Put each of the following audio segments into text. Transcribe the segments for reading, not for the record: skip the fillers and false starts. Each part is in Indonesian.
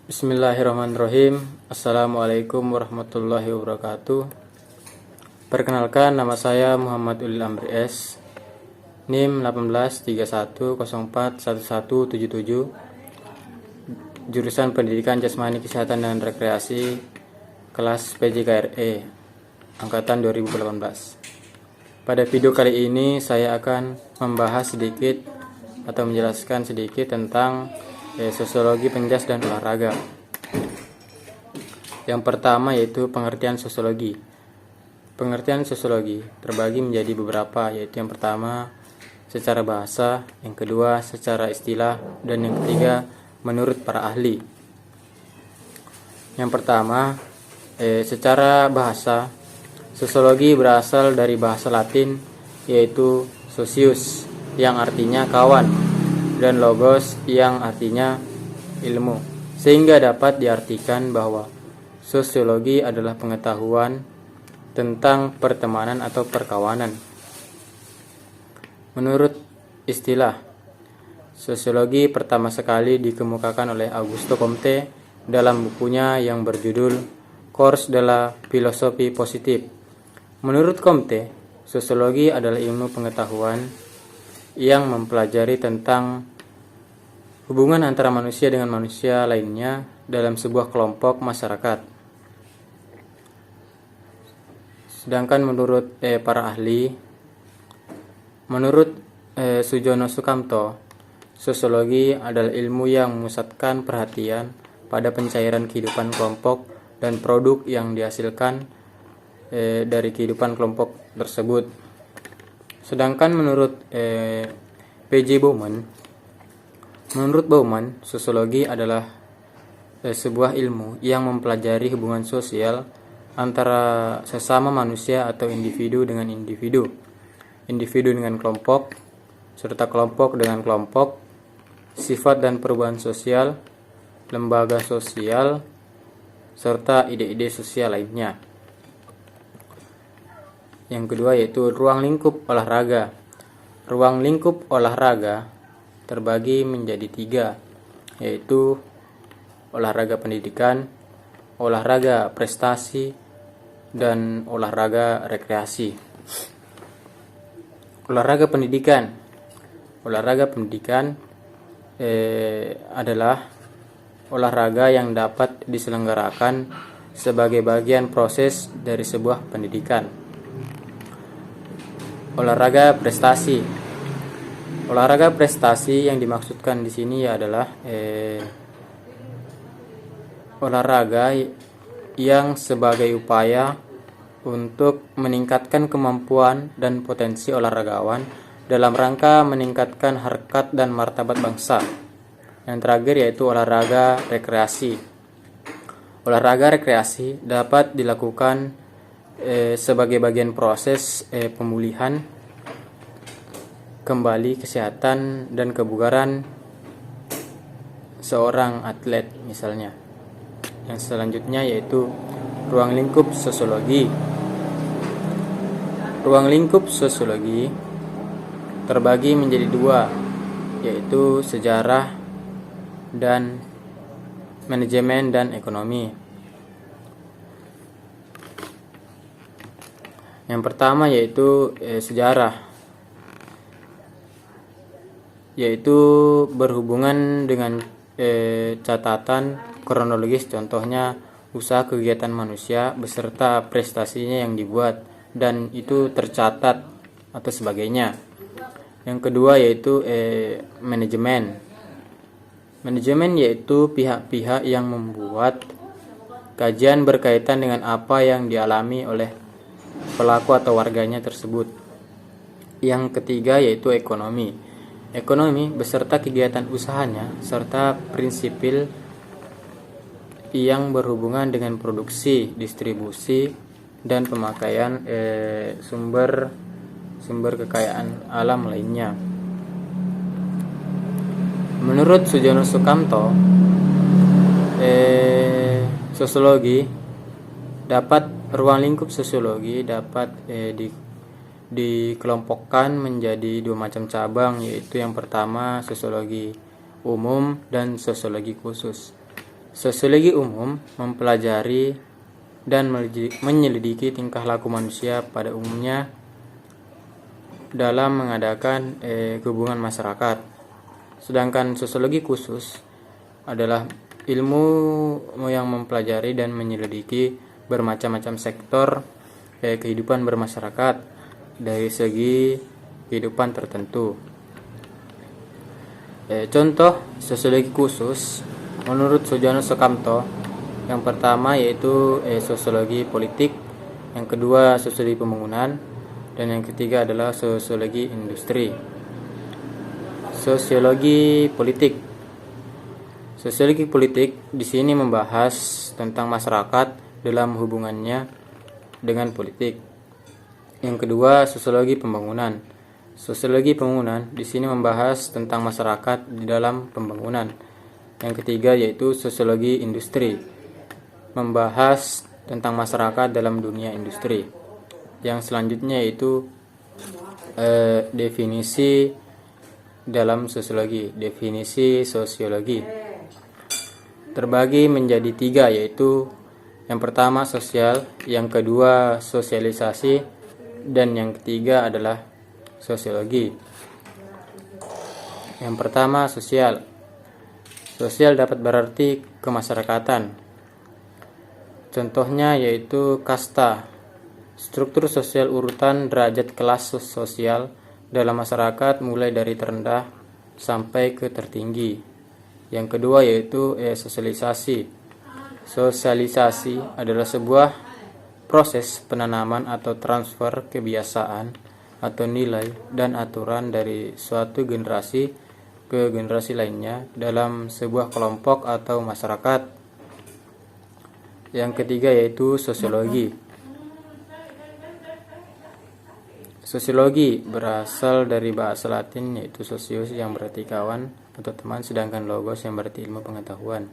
Bismillahirrahmanirrahim. Assalamualaikum warahmatullahi wabarakatuh. Perkenalkan, nama saya Muhammad Ulil Amri S, NIM 1831041177, jurusan Pendidikan Jasmani Kesehatan dan Rekreasi, kelas PJKRE, angkatan 2018. Pada video kali ini saya akan membahas sedikit atau menjelaskan sedikit tentang sosiologi penjas dan olahraga. Yang pertama yaitu pengertian sosiologi. Pengertian sosiologi terbagi menjadi beberapa, yaitu yang pertama secara bahasa, yang kedua secara istilah, dan yang ketiga menurut para ahli. Yang pertama, secara bahasa, sosiologi berasal dari bahasa Latin yaitu socius yang artinya kawan, dan logos yang artinya ilmu, sehingga dapat diartikan bahwa sosiologi adalah pengetahuan tentang pertemanan atau perkawanan. Menurut istilah, sosiologi pertama sekali dikemukakan oleh Augusto Comte dalam bukunya yang berjudul Cours de la Philosophie Positive. Menurut Comte, sosiologi adalah ilmu pengetahuan yang mempelajari tentang hubungan antara manusia dengan manusia lainnya dalam sebuah kelompok masyarakat. Sedangkan menurut para ahli, menurut Sujono Sukamto, sosiologi adalah ilmu yang memusatkan perhatian pada pencairan kehidupan kelompok dan produk yang dihasilkan dari kehidupan kelompok tersebut. Sedangkan menurut P.J. Bauman, sosiologi adalah sebuah ilmu yang mempelajari hubungan sosial antara sesama manusia atau individu dengan individu, individu dengan kelompok, serta kelompok dengan kelompok, sifat dan perubahan sosial, lembaga sosial, serta ide-ide sosial lainnya. Yang kedua yaitu ruang lingkup olahraga. Ruang lingkup olahraga terbagi menjadi 3, yaitu olahraga pendidikan, olahraga prestasi, dan olahraga rekreasi. Olahraga pendidikan. Olahraga pendidikan adalah olahraga yang dapat diselenggarakan sebagai bagian proses dari sebuah pendidikan. Olahraga prestasi. Olahraga prestasi yang dimaksudkan di sini adalah olahraga yang sebagai upaya untuk meningkatkan kemampuan dan potensi olahragawan dalam rangka meningkatkan harkat dan martabat bangsa. Yang terakhir yaitu olahraga rekreasi. Olahraga rekreasi dapat dilakukan sebagai bagian proses pemulihan kembali kesehatan dan kebugaran seorang atlet misalnya. Yang selanjutnya yaitu ruang lingkup sosiologi. Ruang lingkup sosiologi terbagi menjadi 2, yaitu sejarah dan manajemen dan ekonomi. Yang pertama yaitu sejarah, yaitu berhubungan dengan catatan kronologis, contohnya usaha kegiatan manusia beserta prestasinya yang dibuat dan itu tercatat atau sebagainya. Yang kedua yaitu manajemen. Manajemen yaitu pihak-pihak yang membuat kajian berkaitan dengan apa yang dialami oleh pelaku atau warganya tersebut. Yang ketiga yaitu ekonomi. Ekonomi beserta kegiatan usahanya serta prinsipil yang berhubungan dengan produksi, distribusi, dan pemakaian sumber kekayaan alam lainnya. Menurut Sujono Sukamto, ruang lingkup sosiologi dapat dikelompokkan menjadi 2 macam cabang, yaitu yang pertama sosiologi umum dan sosiologi khusus. Sosiologi umum mempelajari dan menyelidiki tingkah laku manusia pada umumnya dalam mengadakan hubungan masyarakat. Sedangkan sosiologi khusus adalah ilmu yang mempelajari dan menyelidiki bermacam-macam sektor kehidupan bermasyarakat dari segi kehidupan tertentu. Contoh sosiologi khusus menurut Sujono Sukamto, yang pertama yaitu sosiologi politik, yang kedua sosiologi pembangunan, dan yang ketiga adalah sosiologi industri. Sosiologi politik. Sosiologi politik di sini membahas tentang masyarakat dalam hubungannya dengan politik. Yang kedua, sosiologi pembangunan. Sosiologi pembangunan di sini membahas tentang masyarakat di dalam pembangunan. Yang ketiga yaitu sosiologi industri, membahas tentang masyarakat dalam dunia industri. Yang selanjutnya yaitu definisi dalam sosiologi. Definisi sosiologi terbagi menjadi 3, yaitu yang pertama sosial, yang kedua sosialisasi, dan yang ketiga adalah sosiologi. Yang pertama sosial. Sosial dapat berarti kemasyarakatan. Contohnya yaitu kasta, struktur sosial urutan derajat kelas sosial dalam masyarakat mulai dari terendah sampai ke tertinggi. Yang kedua yaitu sosialisasi. Sosialisasi adalah sebuah proses penanaman atau transfer kebiasaan atau nilai dan aturan dari suatu generasi ke generasi lainnya dalam sebuah kelompok atau masyarakat. Yang ketiga yaitu sosiologi. Sosiologi berasal dari bahasa Latin yaitu socius yang berarti kawan atau teman, sedangkan logos yang berarti ilmu pengetahuan.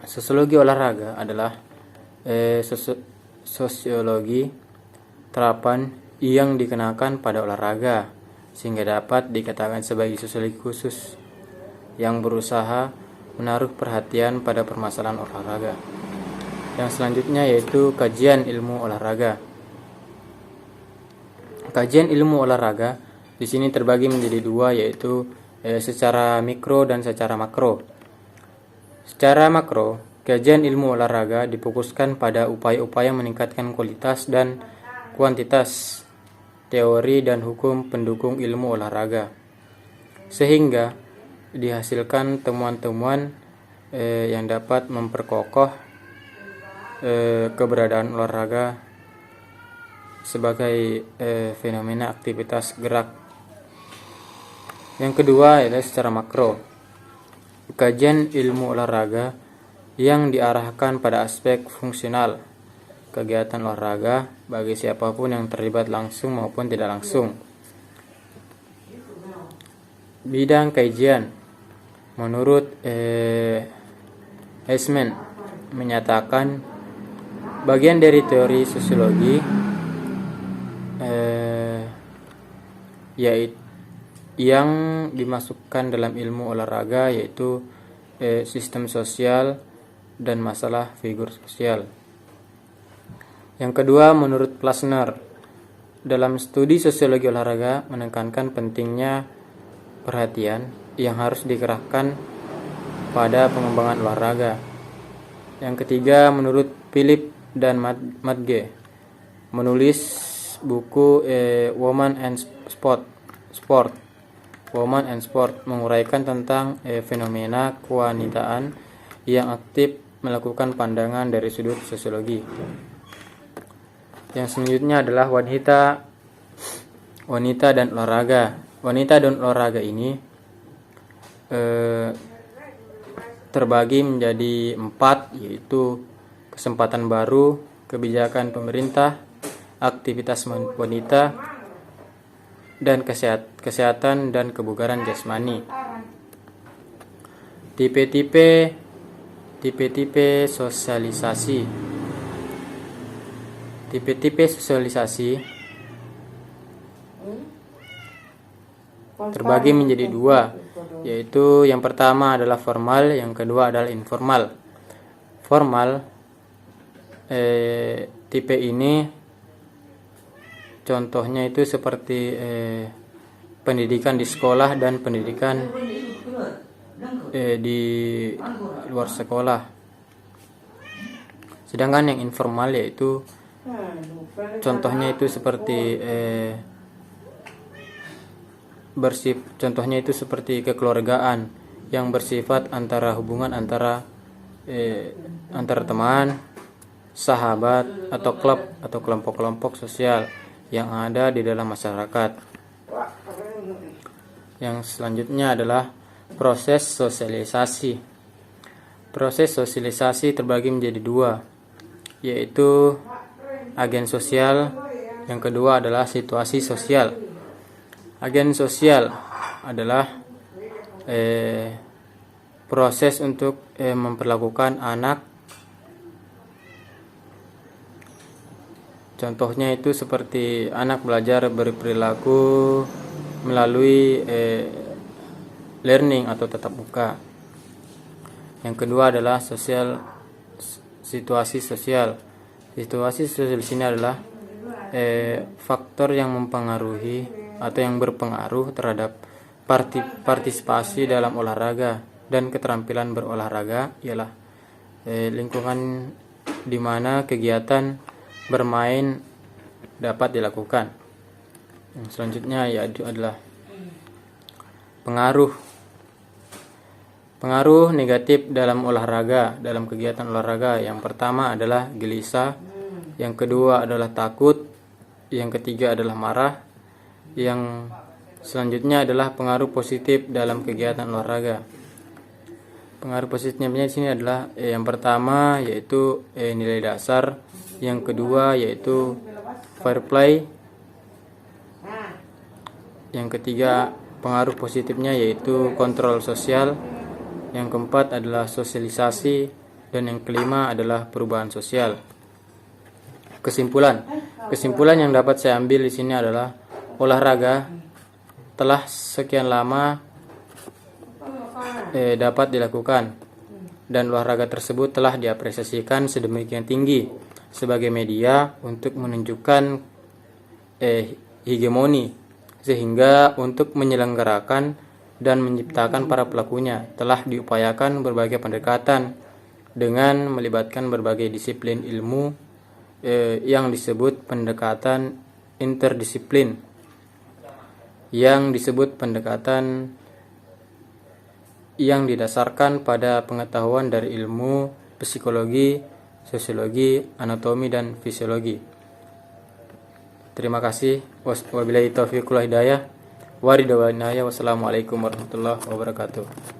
Sosiologi olahraga adalah sosiologi terapan yang dikenakan pada olahraga, sehingga dapat dikatakan sebagai sosiologi khusus yang berusaha menaruh perhatian pada permasalahan olahraga. Yang selanjutnya yaitu kajian ilmu olahraga. Kajian ilmu olahraga di sini terbagi menjadi 2, yaitu secara mikro dan secara makro. Secara makro, kajian ilmu olahraga difokuskan pada upaya-upaya meningkatkan kualitas dan kuantitas teori dan hukum pendukung ilmu olahraga, sehingga dihasilkan temuan-temuan yang dapat memperkokoh keberadaan olahraga sebagai fenomena aktivitas gerak. Yang kedua adalah secara makro. Kajian ilmu olahraga yang diarahkan pada aspek fungsional kegiatan olahraga bagi siapapun yang terlibat langsung maupun tidak langsung. Bidang kajian menurut Eisman menyatakan bagian dari teori sosiologi yaitu yang dimasukkan dalam ilmu olahraga yaitu sistem sosial dan masalah figur sosial. Yang kedua, menurut Plasner, dalam studi sosiologi olahraga menekankan pentingnya perhatian yang harus dikerahkan pada pengembangan olahraga. Yang ketiga, menurut Philip dan Madge, menulis buku Woman and Sport, Woman and Sport menguraikan tentang fenomena kewanitaan yang aktif melakukan pandangan dari sudut sosiologi. Yang selanjutnya adalah wanita dan olahraga. Wanita dan olahraga ini terbagi menjadi 4, yaitu kesempatan baru, kebijakan pemerintah, aktivitas wanita, dan kesehatan dan kebugaran jasmani. Tipe-tipe sosialisasi. Tipe-tipe sosialisasi terbagi menjadi 2, yaitu yang pertama adalah formal, yang kedua adalah informal. Formal tipe ini contohnya itu seperti pendidikan di sekolah dan pendidikan di luar sekolah. Sedangkan yang informal yaitu contohnya itu seperti contohnya itu seperti kekeluargaan yang bersifat hubungan antara teman, sahabat, atau klub atau kelompok-kelompok sosial yang ada di dalam masyarakat. Yang selanjutnya adalah proses sosialisasi. Proses sosialisasi terbagi menjadi dua, yaitu agen sosial, yang kedua adalah situasi sosial. Agen sosial adalah proses untuk memperlakukan anak. Contohnya itu seperti anak belajar berperilaku melalui learning atau tatap muka. Yang kedua adalah situasi sosial. Situasi sosial di sini adalah faktor yang mempengaruhi atau yang berpengaruh terhadap partisipasi dalam olahraga dan keterampilan berolahraga, ialah lingkungan di mana kegiatan bermain dapat dilakukan. Yang selanjutnya yaitu adalah pengaruh negatif dalam olahraga, dalam kegiatan olahraga. Yang pertama adalah gelisah, yang kedua adalah takut, yang ketiga adalah marah, yang selanjutnya adalah pengaruh positif dalam kegiatan olahraga. Pengaruh positifnya di sini adalah yang pertama yaitu nilai dasar, yang kedua yaitu fair play, yang ketiga pengaruh positifnya yaitu kontrol sosial, yang keempat adalah sosialisasi, dan yang kelima adalah perubahan sosial. Kesimpulan yang dapat saya ambil di sini adalah olahraga telah sekian lama dapat dilakukan, dan olahraga tersebut telah diapresiasikan sedemikian tinggi sebagai media untuk menunjukkan hegemoni, sehingga untuk menyelenggarakan dan menciptakan para pelakunya telah diupayakan berbagai pendekatan dengan melibatkan berbagai disiplin ilmu yang disebut pendekatan interdisiplin, yang disebut pendekatan yang didasarkan pada pengetahuan dari ilmu psikologi, sosiologi, anatomi, dan fisiologi. Terima kasih. Wabillahi taufiq wal hidayah. Wassalamualaikum warahmatullahi wabarakatuh.